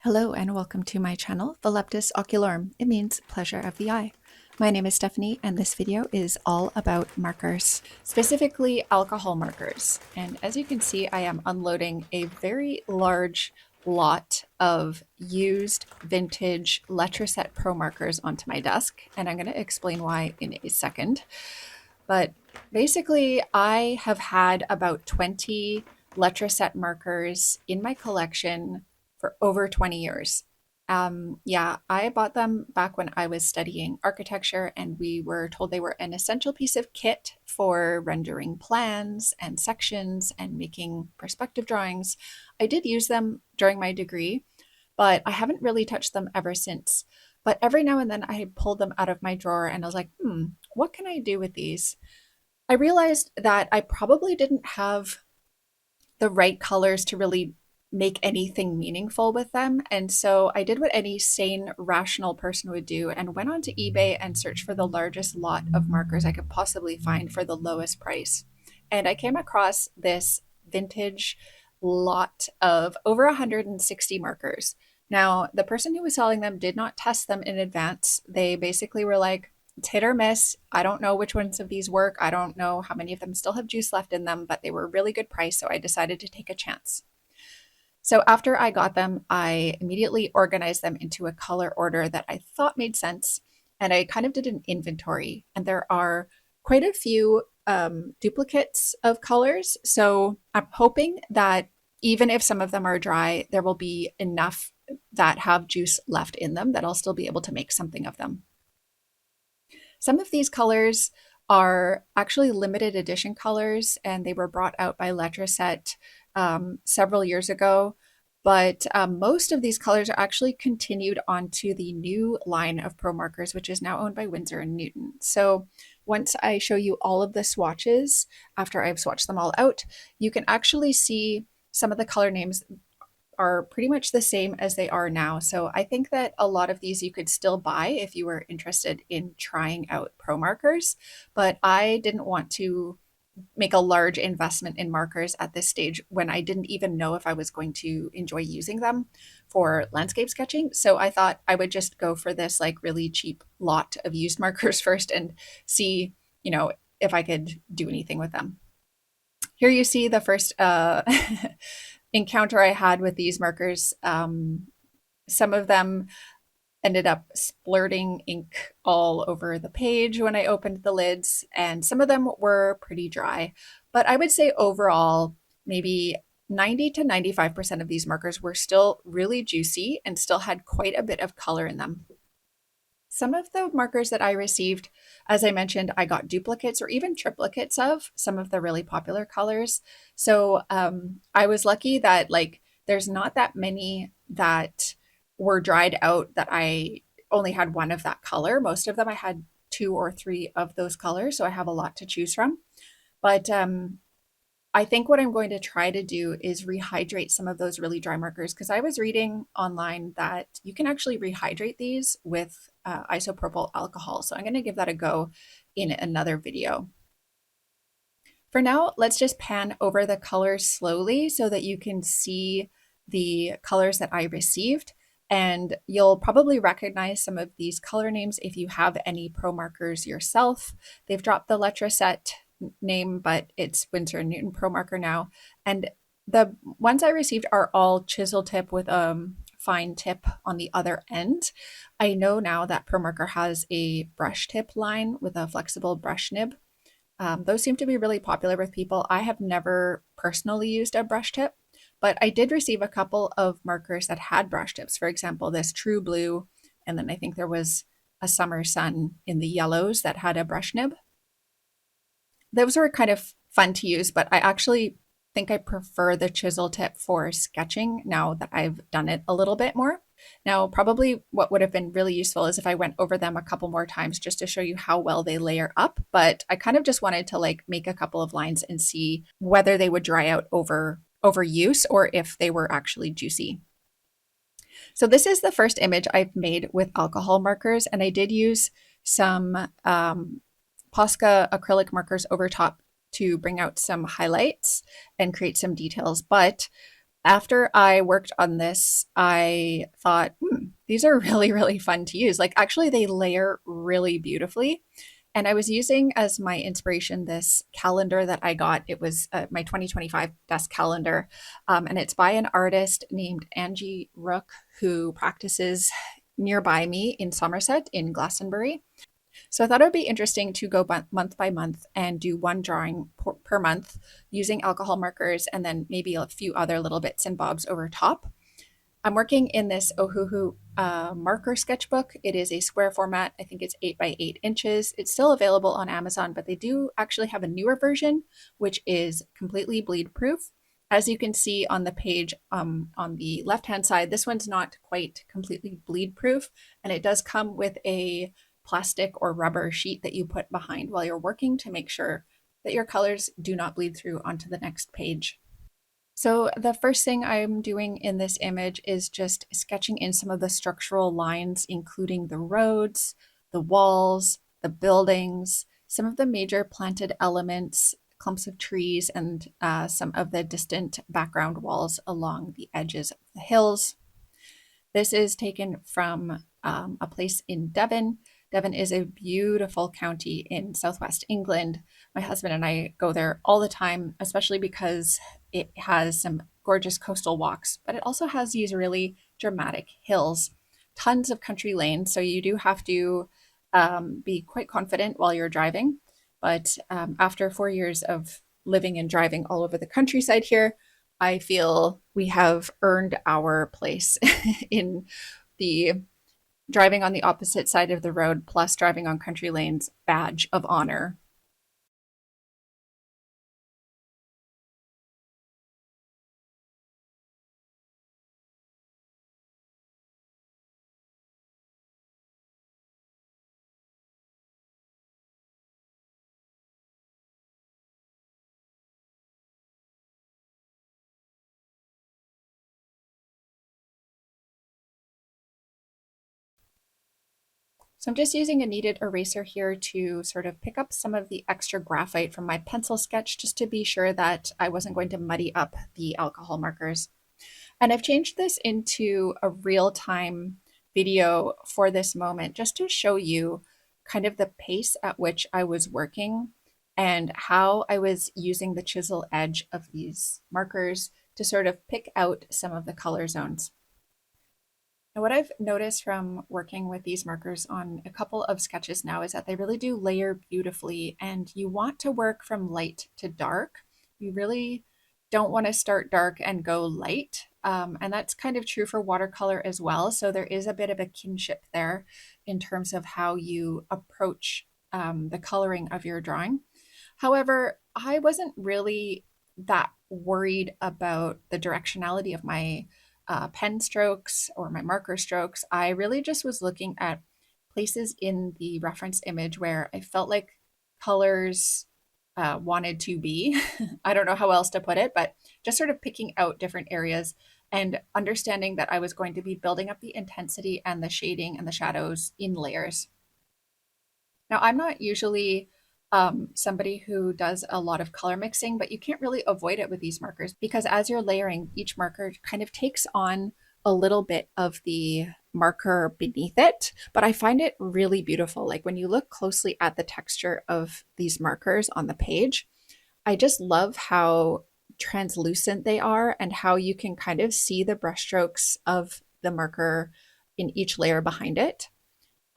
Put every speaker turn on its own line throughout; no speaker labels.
Hello and welcome to my channel, Voluptas Ocularum. It means pleasure of the eye. My name is Stephanie and this video is all about markers, specifically alcohol markers. And as you can see, I am unloading a very large lot of used vintage Letraset Promarkers onto my desk, and I'm going to explain why in a second. But basically, I have had about 20 Letraset markers in my collection for over 20 years. Yeah, I bought them back when I was studying architecture, and we were told they were an essential piece of kit for rendering plans and sections and making perspective drawings. I did use them during my degree, but I haven't really touched them ever since. But every now and then I pulled them out of my drawer and I was like, what can I do with these? I realized that I probably didn't have the right colors to really make anything meaningful with them. And so I did what any sane, rational person would do and went onto eBay and searched for the largest lot of markers I could possibly find for the lowest price. And I came across this vintage lot of over 160 markers. Now, the person who was selling them did not test them in advance. They basically were like, it's hit or miss. I don't know which ones of these work. I don't know how many of them still have juice left in them, but they were a really good price, so I decided to take a chance. So after I got them, I immediately organized them into a color order that I thought made sense, and I kind of did an inventory. And there are quite a few duplicates of colors, so I'm hoping that even if some of them are dry, there will be enough that have juice left in them that I'll still be able to make something of them. Some of these colors are actually limited edition colors, and they were brought out by Letraset several years ago. But most of these colors are actually continued onto the new line of Pro Markers, which is now owned by Winsor Newton. So once I show you all of the swatches, after I've swatched them all out, you can actually see some of the color names are pretty much the same as they are now. So I think that a lot of these you could still buy if you were interested in trying out Pro Markers, but I didn't want to make a large investment in markers at this stage when I didn't even know if I was going to enjoy using them for landscape sketching. So I thought I would just go for this like really cheap lot of used markers first and see, if I could do anything with them. Here you see the first encounter I had with these markers. Some of them ended up splurting ink all over the page when I opened the lids, and some of them were pretty dry. But I would say overall, maybe 90 to 95% of these markers were still really juicy and still had quite a bit of color in them. Some of the markers that I received, as I mentioned, I got duplicates or even triplicates of some of the really popular colors. So I was lucky that there's not that many that were dried out that I only had one of that color. Most of them I had two or three of those colors, so I have a lot to choose from. But I think what I'm going to try to do is rehydrate some of those really dry markers, because I was reading online that you can actually rehydrate these with isopropyl alcohol. So I'm going to give that a go in another video. For now, let's just pan over the colors slowly so that you can see the colors that I received. And you'll probably recognize some of these color names if you have any Pro Markers yourself. They've dropped the Letraset name, but it's Winsor Newton Promarker now. And the ones I received are all chisel tip with a fine tip on the other end. I know now that Promarker has a brush tip line with a flexible brush nib. Those seem to be really popular with people. I have never personally used a brush tip, but I did receive a couple of markers that had brush tips. For example, this True Blue, and then I think there was a Summer Sun in the yellows that had a brush nib. Those were kind of fun to use, but I actually think I prefer the chisel tip for sketching now that I've done it a little bit more. Now, probably what would have been really useful is if I went over them a couple more times just to show you how well they layer up, but I kind of just wanted to make a couple of lines and see whether they would dry out over use or if they were actually juicy. So this is the first image I've made with alcohol markers, and I did use some Posca acrylic markers over top to bring out some highlights and create some details. But After I worked on this, I thought, these are really, really fun to use. Like, actually, they layer really beautifully. And I was using as my inspiration this calendar that I got. It was my 2025 desk calendar. And it's by an artist named Angie Rook, who practices nearby me in Somerset in Glastonbury. So I thought it would be interesting to go month by month and do one drawing per month using alcohol markers and then maybe a few other little bits and bobs over top. I'm working in this Ohuhu marker sketchbook. It is a square format. I think it's 8 by 8 inches. It's still available on Amazon, but they do actually have a newer version, which is completely bleed proof. As you can see on the page on the left hand side, this one's not quite completely bleed proof, and it does come with a plastic or rubber sheet that you put behind while you're working to make sure that your colors do not bleed through onto the next page. So the first thing I'm doing in this image is just sketching in some of the structural lines, including the roads, the walls, the buildings, some of the major planted elements, clumps of trees, and some of the distant background walls along the edges of the hills. This is taken from a place in Devon. Devon is a beautiful county in southwest England. My husband and I go there all the time, especially because it has some gorgeous coastal walks, but it also has these really dramatic hills, tons of country lanes. So you do have to be quite confident while you're driving. But after 4 years of living and driving all over the countryside here, I feel we have earned our place in the driving on the opposite side of the road plus driving on country lanes badge of honor. So I'm just using a kneaded eraser here to sort of pick up some of the extra graphite from my pencil sketch just to be sure that I wasn't going to muddy up the alcohol markers. And I've changed this into a real-time video for this moment just to show you kind of the pace at which I was working and how I was using the chisel edge of these markers to sort of pick out some of the color zones. And what I've noticed from working with these markers on a couple of sketches now is that they really do layer beautifully, and you want to work from light to dark. You really don't want to start dark and go light. And that's kind of true for watercolor as well. So there is a bit of a kinship there in terms of how you approach the coloring of your drawing. However, I wasn't really that worried about the directionality of my pen strokes or my marker strokes. I really just was looking at places in the reference image where I felt like colors wanted to be. I don't know how else to put it, but just sort of picking out different areas and understanding that I was going to be building up the intensity and the shading and the shadows in layers. Now, I'm not usually somebody who does a lot of color mixing, but you can't really avoid it with these markers because as you're layering, each marker kind of takes on a little bit of the marker beneath it. But I find it really beautiful. Like when you look closely at the texture of these markers on the page, I just love how translucent they are and how you can kind of see the brushstrokes of the marker in each layer behind it.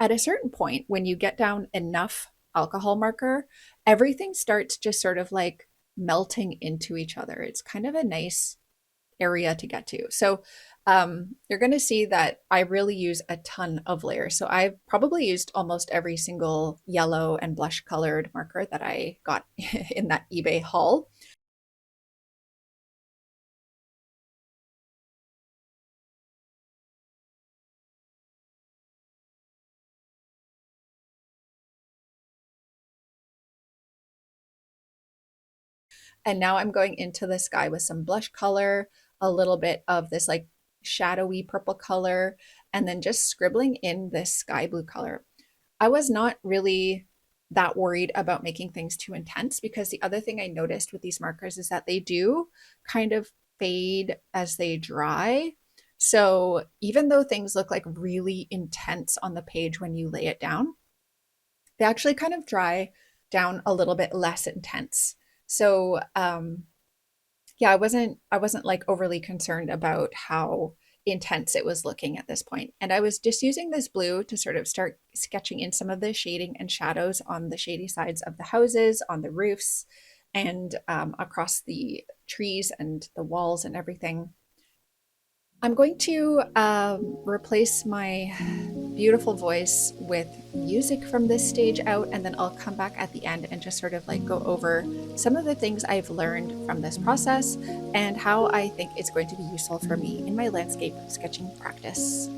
At a certain point, when you get down enough alcohol marker, everything starts just sort of like melting into each other. It's kind of a nice area to get to. So you're going to see that I really use a ton of layers. So I've probably used almost every single yellow and blush colored marker that I got in that eBay haul. And now I'm going into the sky with some blush color, a little bit of this like shadowy purple color, and then just scribbling in this sky blue color. I was not really that worried about making things too intense because the other thing I noticed with these markers is that they do kind of fade as they dry. So even though things look like really intense on the page when you lay it down, they actually kind of dry down a little bit less intense. So yeah, I wasn't like overly concerned about how intense it was looking at this point. And I was just using this blue to sort of start sketching in some of the shading and shadows on the shady sides of the houses, on the roofs, and across the trees and the walls and everything. I'm going to replace my beautiful voice with music from this stage out, and then I'll come back at the end and just sort of like go over some of the things I've learned from this process and how I think it's going to be useful for me in my landscape sketching practice.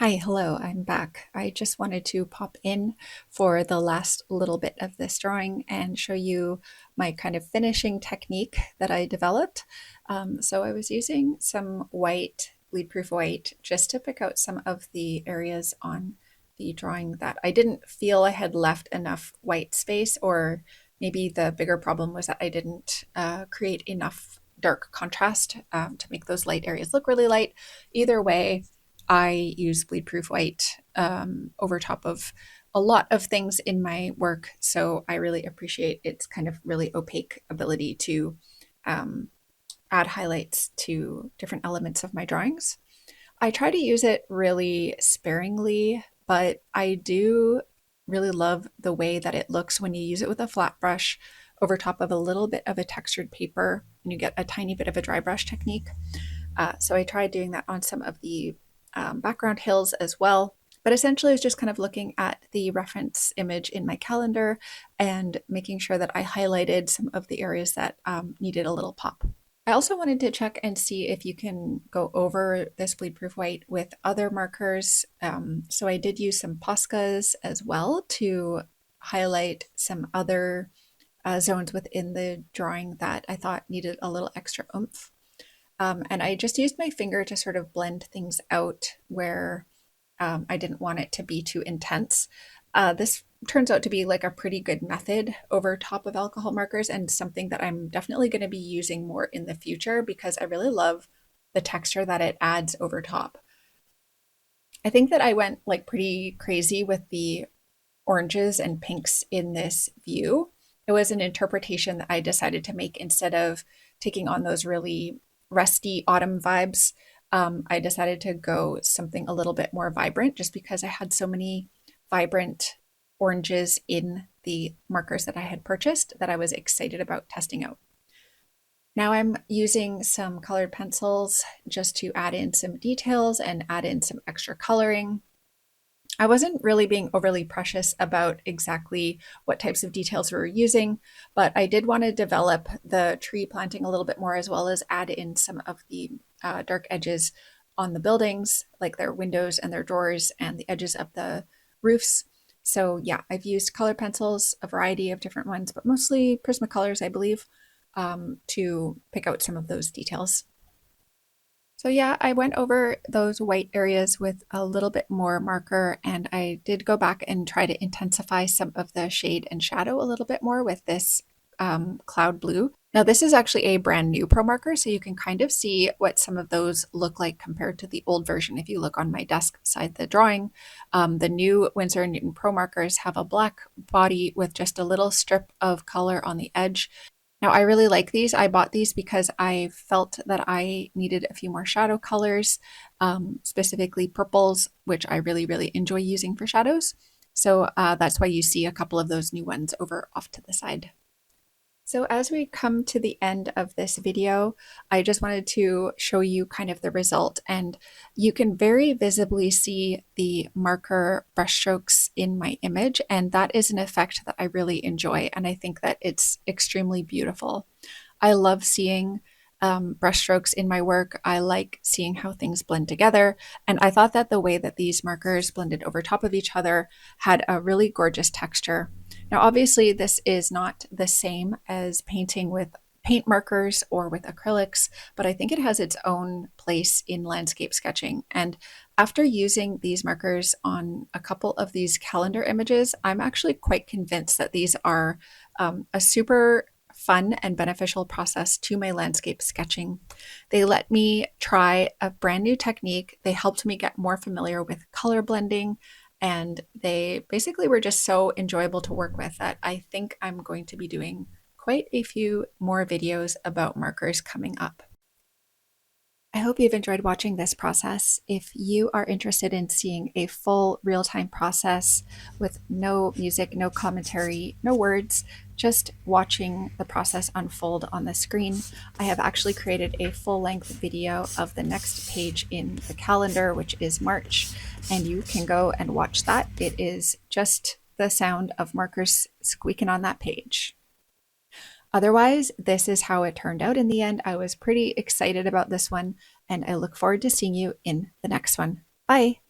Hi, hello, I'm back. I just wanted to pop in for the last little bit of this drawing and show you my kind of finishing technique that I developed. So I was using some white, bleed-proof white, just to pick out some of the areas on the drawing that I didn't feel I had left enough white space, or maybe the bigger problem was that I didn't create enough dark contrast to make those light areas look really light. Either way, I use bleed proof white over top of a lot of things in my work. So I really appreciate its kind of really opaque ability to um, add highlights to different elements of my drawings. I try to use it really sparingly, but I do really love the way that it looks when you use it with a flat brush over top of a little bit of a textured paper and you get a tiny bit of a dry brush technique. So I tried doing that on some of the background hills as well. But essentially, I was just kind of looking at the reference image in my calendar and making sure that I highlighted some of the areas that needed a little pop. I also wanted to check and see if you can go over this bleed proof white with other markers. So I did use some Poscas as well to highlight some other zones within the drawing that I thought needed a little extra oomph. And I just used my finger to sort of blend things out where I didn't want it to be too intense. This turns out to be like a pretty good method over top of alcohol markers and something that I'm definitely going to be using more in the future because I really love the texture that it adds over top. I think that I went like pretty crazy with the oranges and pinks in this view. It was an interpretation that I decided to make instead of taking on those really rusty autumn vibes. I decided to go something a little bit more vibrant just because I had so many vibrant oranges in the markers that I had purchased that I was excited about testing out. Now I'm using some colored pencils just to add in some details and add in some extra coloring. I wasn't really being overly precious about exactly what types of details we were using, but I did want to develop the tree planting a little bit more as well as add in some of the dark edges on the buildings, like their windows and their doors and the edges of the roofs. So yeah, I've used color pencils, a variety of different ones, but mostly Prismacolors, I believe, to pick out some of those details. So yeah, I went over those white areas with a little bit more marker, and I did go back and try to intensify some of the shade and shadow a little bit more with this cloud blue. Now this is actually a brand new Pro Marker, so you can kind of see what some of those look like compared to the old version. If you look on my desk beside the drawing, the new Winsor Newton Pro Markers have a black body with just a little strip of color on the edge. Now, I really like these. I bought these because I felt that I needed a few more shadow colors, specifically purples, which I really, really enjoy using for shadows. So that's why you see a couple of those new ones over off to the side. So as we come to the end of this video, I just wanted to show you kind of the result, and you can very visibly see the marker brushstrokes in my image, and that is an effect that I really enjoy, and I think that it's extremely beautiful. I love seeing brushstrokes in my work. I like seeing how things blend together, and I thought that the way that these markers blended over top of each other had a really gorgeous texture. Now, obviously, this is not the same as painting with paint markers or with acrylics, but I think it has its own place in landscape sketching. And after using these markers on a couple of these calendar images, I'm actually quite convinced that these are a super fun and beneficial process to my landscape sketching. They let me try a brand new technique. They helped me get more familiar with color blending, and they basically were just so enjoyable to work with that I think I'm going to be doing quite a few more videos about markers coming up. I hope you've enjoyed watching this process. If you are interested in seeing a full real-time process with no music, no commentary, no words, just watching the process unfold on the screen, I have actually created a full-length video of the next page in the calendar, which is March, and you can go and watch that. It is just the sound of markers squeaking on that page. Otherwise, this is how it turned out in the end. I was pretty excited about this one, and I look forward to seeing you in the next one. Bye!